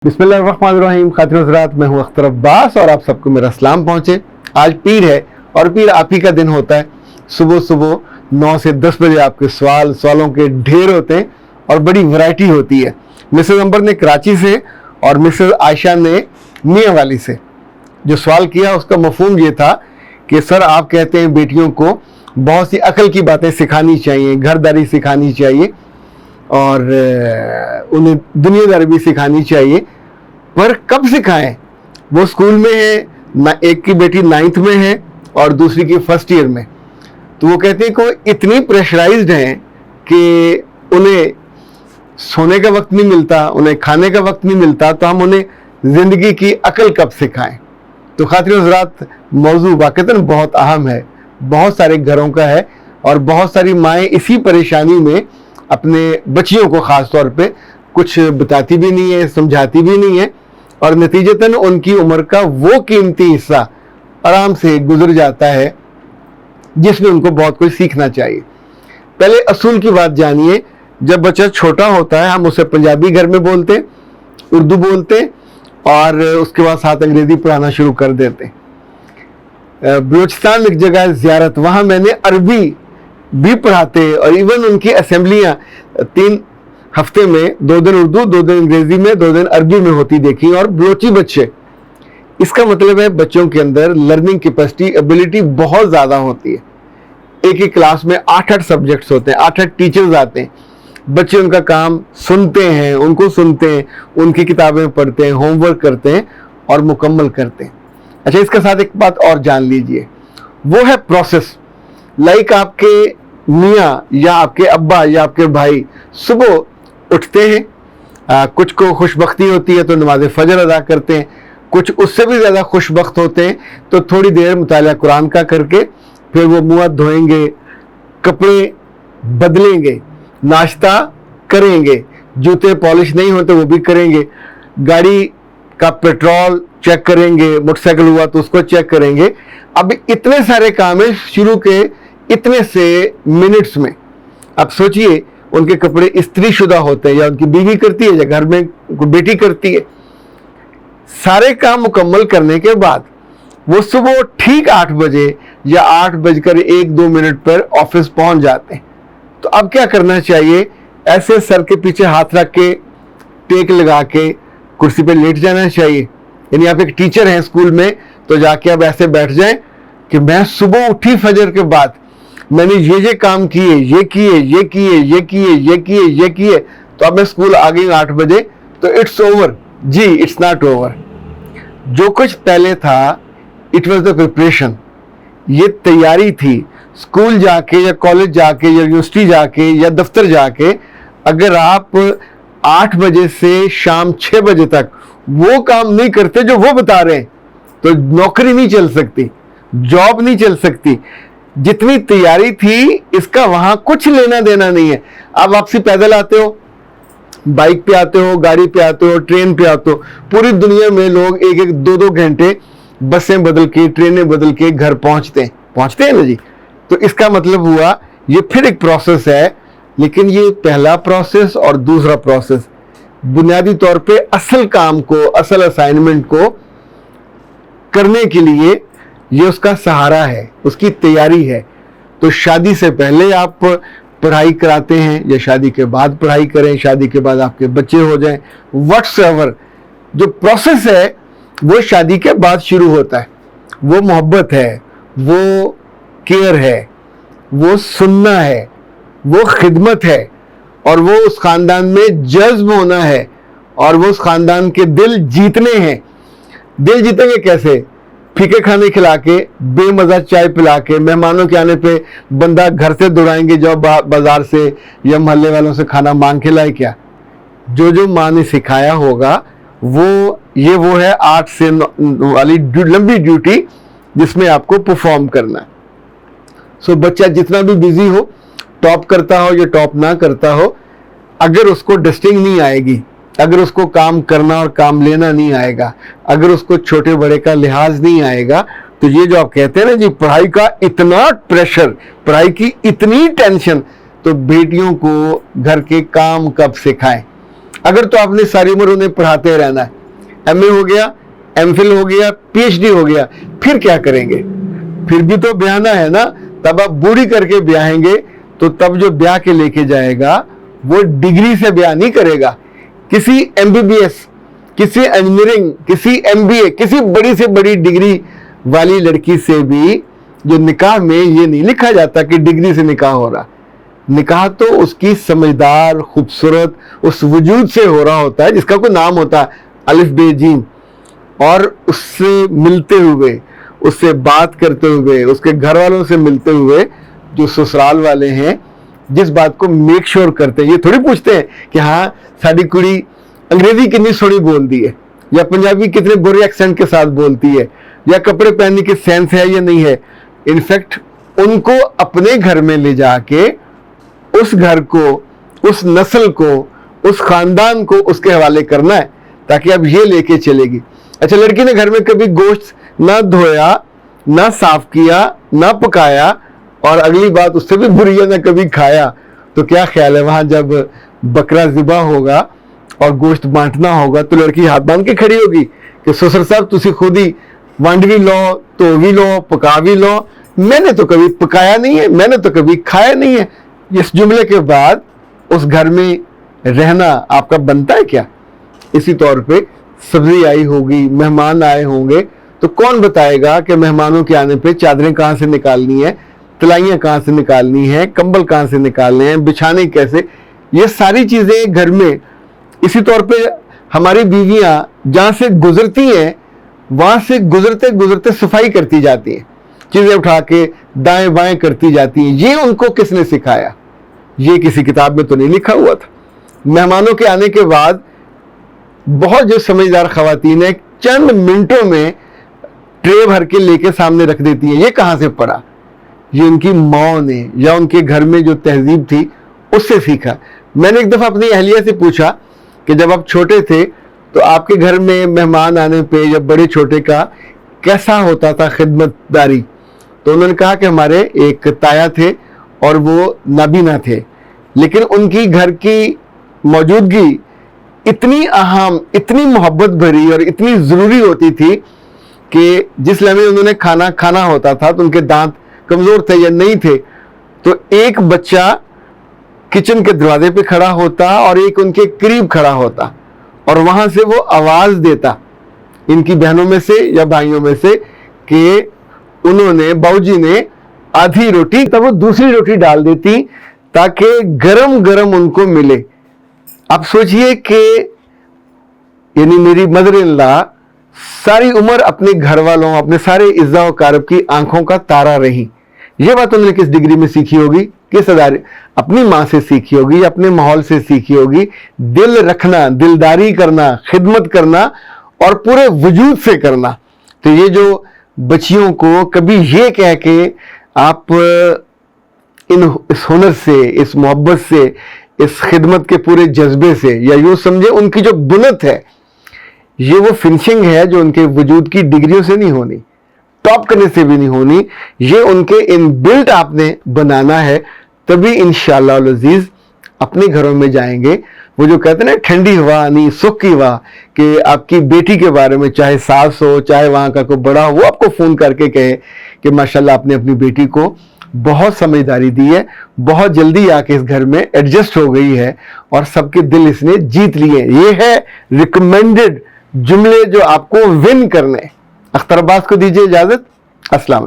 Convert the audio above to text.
बिस्मिल्लाहिर्रहमानिर्रहीम। खातिन हज़रात, मैं हूँ अख्तर अब्बास और आप सबको मेरा सलाम पहुँचे। आज पीर है और पीर आप ही का दिन होता है। सुबह सुबह 9 से 10 बजे आपके सवालों के ढेर होते हैं और बड़ी वैरायटी होती है। मिसेस अंबर ने कराची से और मिसेस आयशा ने मियाँ वाली से जो सवाल किया उसका मफहूम ये था कि सर आप कहते हैं बेटियों को बहुत सी अकल की बातें सिखानी चाहिए, घरदारी सिखानी चाहिए और उन्हें दुनियादारी भी सिखानी चाहिए, पर कब सिखाएं? वो स्कूल में है, एक की बेटी 9th में है और दूसरी की 1st ईयर में। तो वो कहते हैं कि इतनी प्रेशराइज्ड हैं कि उन्हें सोने का वक्त नहीं मिलता, उन्हें खाने का वक्त नहीं मिलता, तो हम उन्हें ज़िंदगी की अकल कब सिखाएं? तो खातिन हज़रात, मौजू वाक़तन बहुत अहम है, बहुत सारे घरों का है और बहुत सारी माएँ इसी परेशानी में अपने बच्चियों को ख़ास तौर पे कुछ बताती भी नहीं है, समझाती भी नहीं है और नतीजतन उनकी उम्र का वो कीमती हिस्सा आराम से गुजर जाता है जिसमें उनको बहुत कुछ सीखना चाहिए। पहले असूल की बात जानिए। जब बच्चा छोटा होता है हम उसे पंजाबी घर में बोलते, उर्दू बोलते और उसके बाद साथ अंग्रेज़ी पढ़ाना शुरू कर देते। बलूचिस्तान में एक जगह है ज़ियारत, वहाँ मैंने अरबी भी पढ़ाते और इवन उनकी असेंबलियाँ 3 हफ्ते में 2 दिन उर्दू, 2 दिन अंग्रेजी में, 2 दिन अरबी में होती देखी और बलोची बच्चे। इसका मतलब है बच्चों के अंदर लर्निंग कैपेसिटी, एबिलिटी बहुत ज़्यादा होती है। एक एक क्लास में 8-8 सब्जेक्ट्स होते हैं, 8-8 टीचर्स आते हैं। बच्चे उनका काम सुनते हैं, उनको सुनते हैं, उनकी किताबें पढ़ते हैं, होमवर्क करते हैं और मुकम्मल करते हैं। अच्छा, इसके साथ एक बात और जान लीजिए, वो है प्रोसेस। लाइक आपके मियाँ या आपके अब्बा या आपके भाई सुबह उठते हैं, कुछ को खुशबख्ती होती है तो नमाज फजर अदा करते हैं, कुछ उससे भी ज़्यादा खुशबख्त होते हैं तो थोड़ी देर मुताला कुरान का करके फिर वो मुँह हाथ धोएंगे, कपड़े बदलेंगे, नाश्ता करेंगे, जूते पॉलिश नहीं होते वो भी करेंगे, गाड़ी का पेट्रोल चेक करेंगे, मोटरसाइकिल हुआ तो उसको चेक करेंगे। अब इतने सारे काम हैं शुरू के इतने से मिनट्स में। अब सोचिए उनके कपड़े इस्त्री शुदा होते हैं या उनकी बीवी करती है या घर में बेटी करती है। सारे काम मुकम्मल करने के बाद वो सुबह ठीक 8 बजे या 8:01-2 पर ऑफिस पहुंच जाते हैं। तो अब क्या करना चाहिए? ऐसे सर के पीछे हाथ रख के टेक लगा के कुर्सी पे लेट जाना चाहिए। यानी आप एक टीचर हैं स्कूल में तो जाके अब ऐसे बैठ जाएं कि मैं सुबह उठी फजर के बाद मैंने ये काम किए, ये किए, ये किए, ये किए, ये किए, ये किए, तो अब मैं स्कूल आ गई 8 बजे, तो इट्स ओवर। जी, इट्स नॉट ओवर। जो कुछ पहले था इट वॉज द प्रिपरेशन, ये तैयारी थी। स्कूल जाके या कॉलेज जाके या यूनिवर्सिटी जाके या दफ्तर जाके अगर आप 8 बजे से शाम 6 बजे तक वो काम नहीं करते जो वो बता रहे हैं तो नौकरी नहीं चल सकती, जॉब नहीं चल सकती। जितनी तैयारी थी इसका वहां कुछ लेना देना नहीं है। अब आपसे पैदल आते हो, बाइक पे आते हो, गाड़ी पे आते हो, ट्रेन पे आते हो, पूरी दुनिया में लोग 1-1, 2-2 घंटे बसें बदल के, ट्रेनें बदल के घर पहुंचते हैं ना जी। तो इसका मतलब हुआ ये फिर एक प्रोसेस है, लेकिन ये पहला प्रोसेस और दूसरा प्रोसेस बुनियादी तौर पे असल काम को, असल असाइनमेंट को करने के लिए ये उसका सहारा है, उसकी तैयारी है। तो शादी से पहले आप पढ़ाई कराते हैं या शादी के बाद पढ़ाई करें, शादी के बाद आपके बच्चे हो जाएं, व्हाट्सएवर जो प्रोसेस है वो शादी के बाद शुरू होता है। वो मोहब्बत है, वो केयर है, वो सुनना है, वो खिदमत है और वो उस खानदान में जज्ब होना है और वो उस खानदान के दिल जीतने हैं। दिल जीतेंगे कैसे? फीके खाने खिला के, बेमज़ा चाय पिला के, मेहमानों के आने पे बंदा घर से दौड़ाएंगे जो बाजार से या मोहल्ले वालों से खाना मांग के लाए क्या? जो माँ ने सिखाया होगा वो है 8 से 9 वाली लंबी ड्यूटी जिसमें आपको परफॉर्म करना है। सो बच्चा जितना भी बिजी हो, टॉप करता हो या टॉप ना करता हो, अगर उसको डस्टिंग नहीं आएगी, अगर उसको काम करना और काम लेना नहीं आएगा, अगर उसको छोटे बड़े का लिहाज नहीं आएगा, तो ये जो आप कहते हैं ना जी पढ़ाई का इतना प्रेशर, पढ़ाई की इतनी टेंशन, तो बेटियों को घर के काम कब सिखाएं? अगर तो आपने सारी उम्र उन्हें पढ़ाते रहना है, MA हो गया, MPhil हो गया, PhD हो गया, फिर क्या करेंगे? फिर भी तो ब्याहना है ना। तब आप बूढ़ी करके ब्याहेंगे तो तब जो ब्याह के लेके जाएगा वो डिग्री से ब्याह नहीं करेगा। किसी MBBS, किसी इंजीनियरिंग, किसी MBA, किसी बड़ी से बड़ी डिग्री वाली लड़की से भी जो निकाह में ये नहीं लिखा जाता कि डिग्री से निकाह हो रहा। निकाह तो उसकी समझदार, खूबसूरत उस वजूद से हो रहा होता है जिसका कोई नाम होता है, अलिफ बे जीम, और उससे मिलते हुए, उससे बात करते हुए, उसके घर वालों से मिलते हुए जो ससुराल वाले हैं जिस बात को मेक श्योर करते हैं, ये थोड़ी पूछते हैं कि हाँ साड़ी कुड़ी अंग्रेजी कितनी सोनी बोलती है, या पंजाबी कितने बुरे एक्सेंट के साथ बोलती है, या कपड़े पहनने की सेंस है या नहीं है। इनफैक्ट उनको अपने घर में ले जाके उस घर को, उस नस्ल को, उस खानदान को उसके हवाले करना है ताकि अब ये लेके चलेगी। अच्छा, लड़की ने घर में कभी गोश्त ना धोया, ना साफ किया, ना पकाया, और अगली बात उससे भी बुरी है, ना कभी खाया, तो क्या ख्याल है वहां जब बकरा ज़िबा होगा और गोश्त बांटना होगा तो लड़की हाथ बांध के खड़ी होगी कि ससुर साहब तुसी खुद ही वंड भी लो, धो भी लो, पका भी लो, मैंने तो कभी पकाया नहीं है, मैंने तो कभी खाया नहीं है। इस जुमले के बाद उस घर में रहना आपका बनता है क्या? इसी तौर पे सब्जी आई होगी, मेहमान आए होंगे, तो कौन बताएगा कि मेहमानों के आने पे चादरें कहाँ से निकालनी है, तलाइयाँ कहाँ से निकालनी है, कंबल कहाँ से निकालने हैं, बिछाने कैसे, ये सारी चीज़ें घर में। इसी तौर पे हमारी बीवियाँ जहाँ से गुजरती हैं वहाँ से गुजरते गुजरते सफाई करती जाती हैं, चीज़ें उठा के दाएं बाएं करती जाती हैं। ये उनको किसने सिखाया? ये किसी किताब में तो नहीं लिखा हुआ था। मेहमानों के आने के बाद बहुत जो समझदार खवातीन है चंद मिनटों में ट्रे भर के लेके सामने रख देती हैं। ये कहाँ से पढ़ा? ये उनकी माँ ने या उनके घर में जो तहजीब थी उससे सीखा। मैंने एक दफ़ा अपनी अहलिया से पूछा कि जब आप छोटे थे तो आपके घर में मेहमान आने पे या बड़े छोटे का कैसा होता था खिदमतदारी? तो उन्होंने कहा कि हमारे एक ताया थे और वो नाबीना थे, लेकिन उनकी घर की मौजूदगी इतनी अहम, इतनी मोहब्बत भरी और इतनी ज़रूरी होती थी कि जिस लम्हे उन्होंने खाना खाना होता था तो उनके दांत कमज़ोर थे या नहीं थे, तो एक बच्चा किचन के दरवाजे पे खड़ा होता और एक उनके करीब खड़ा होता और वहाँ से वो आवाज़ देता इनकी बहनों में से या भाइयों में से कि उन्होंने, बाबूजी ने आधी रोटी, तब वो दूसरी रोटी डाल देती ताकि गरम गरम उनको मिले। आप सोचिए कि यानी मेरी मदर इन लॉ सारी उम्र अपने घर वालों, अपने सारे इज़्ज़ा व कारब की आंखों का तारा रही। ये बात उन्होंने किस डिग्री में सीखी होगी? किस अदारे? अपनी माँ से सीखी होगी, अपने माहौल से सीखी होगी। दिल रखना, दिलदारी करना, खिदमत करना और पूरे वजूद से करना। तो ये जो बच्चियों को कभी ये कह के आप इस हुनर से, इस मोहब्बत से, इस खिदमत के पूरे जज्बे से, या यूँ समझे उनकी जो बुनत है, ये वो फिनिशिंग है जो उनके वजूद की डिग्रियों से नहीं होनी, टॉप करने से भी नहीं होनी, ये उनके इनबिल्ट आपने बनाना है। तभी इंशाअल्लाह अज़ीज़ अपने घरों में जाएंगे। वो जो कहते हैं ना ठंडी हवा आनी, सुख की हवा, कि आपकी बेटी के बारे में चाहे सास हो, चाहे वहाँ का कोई बड़ा हो, वो आपको फ़ोन करके कहे कि माशाल्लाह आपने अपनी बेटी को बहुत समझदारी दी है, बहुत जल्दी आके इस घर में एडजस्ट हो गई है और सबके दिल इसने जीत लिए। ये है रिकमेंडेड जुमले जो आपको विन करने। अख्तर अब्बास को दीजिए इजाज़त। अस्सलाम।